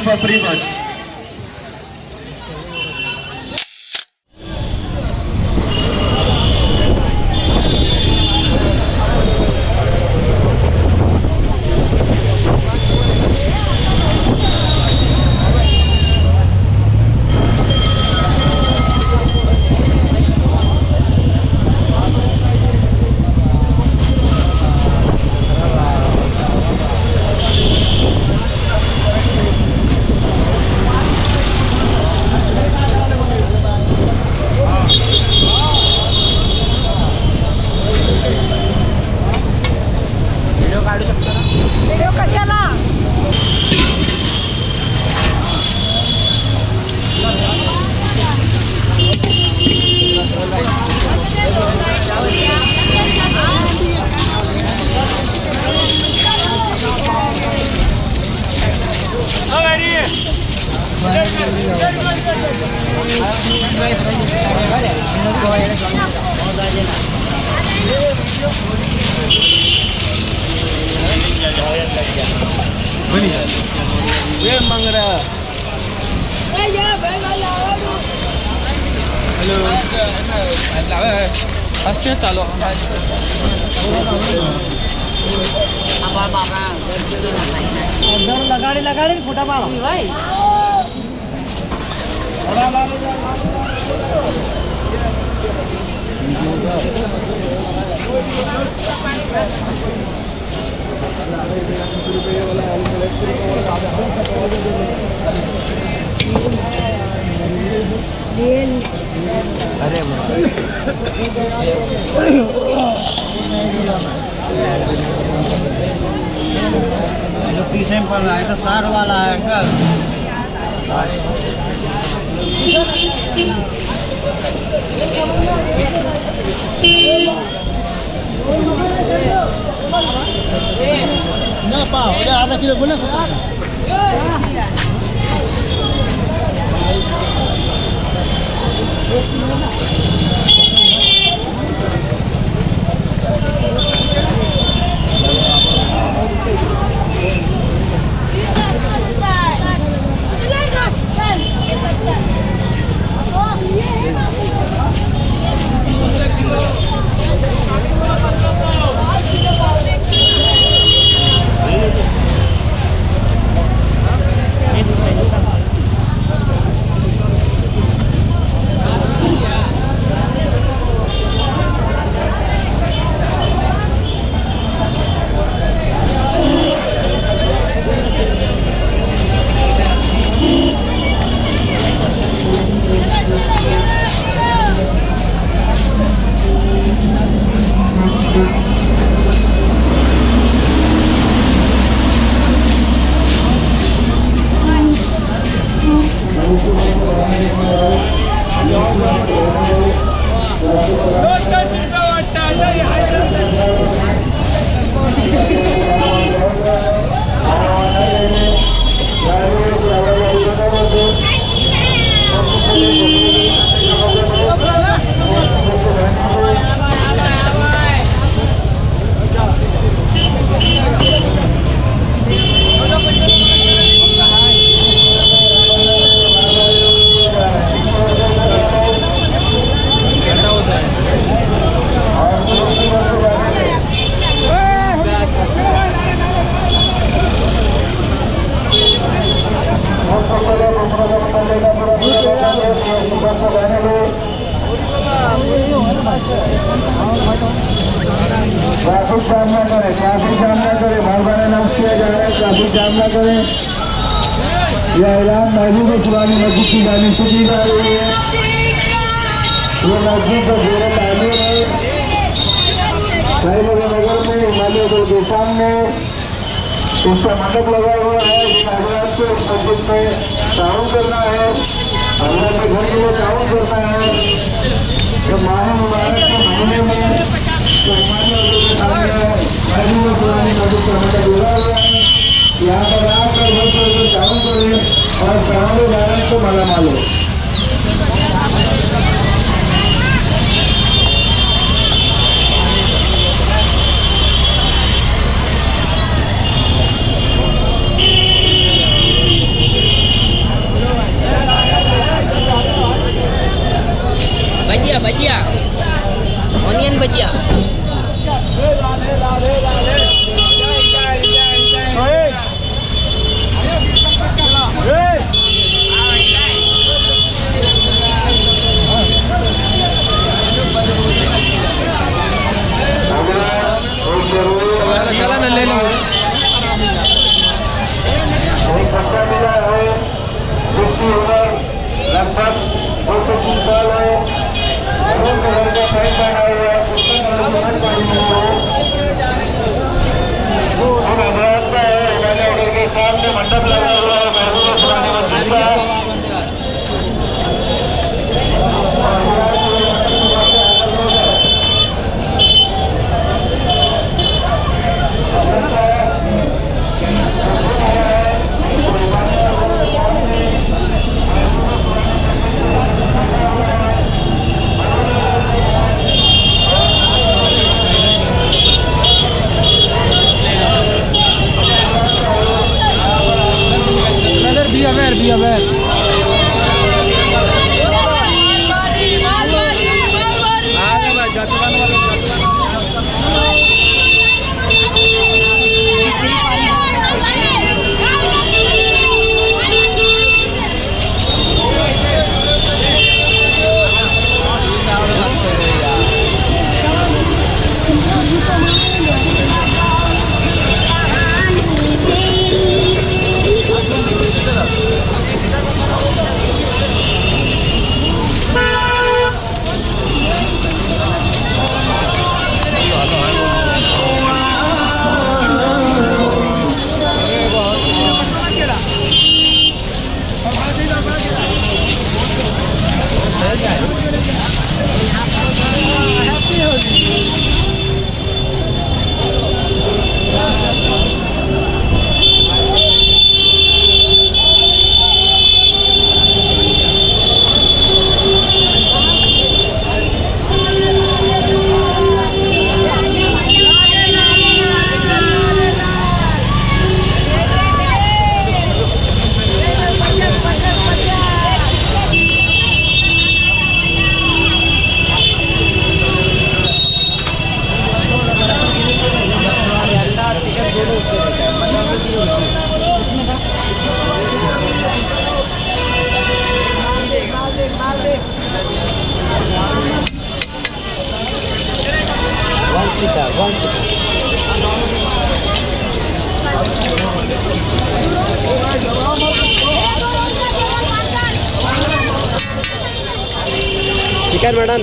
बपरी मठ चालो लगाड़ी फोटा पाड़ो भाई अरे जो पीछे में पड़ रहा है तो 60 वाला है अंकल। ना पाओ आधा किलो बोले ट्रैफिक जाम ना करें, ट्रैफिक जाम ना करें, बार-बार अनाउंस किया जा रहा है ट्रैफिक जाम ना करें। यह ऐलान महबूब पुरानी मस्जिद की जानिब से की जा रही है। ये मस्जिद का पूरा तामीर है नगर में हिमालय रोड के सामने। उसका मंडप लगा हुआ है। हजरात को इस मस्जिद में ताउन करना है, अल्लाह के घर के लिए ताउन करना है। जब माह मुबारक के महीने में तो हिमालय रोड के सामने महबूब पुरानी मस्जिद का मंडप लगा हुआ है। यहाँ पर आकर लोग ताउन करें और सामने वाले को माला मालो। भजिया भजिया ऑनियन भजिया चला ना ले लो एक बच्चा मिला है जिसकी उम्र लगभग 203 साल है। मैरून कलर का पैंट पहना हुआ है, कुर्ता कलर का शर्ट पहनी हुई है। और हजरत का है हिमालय होटल के सामने मंडप लगा हुआ है महबूब पुरानी मस्जिद का। be aware. Chicken mutton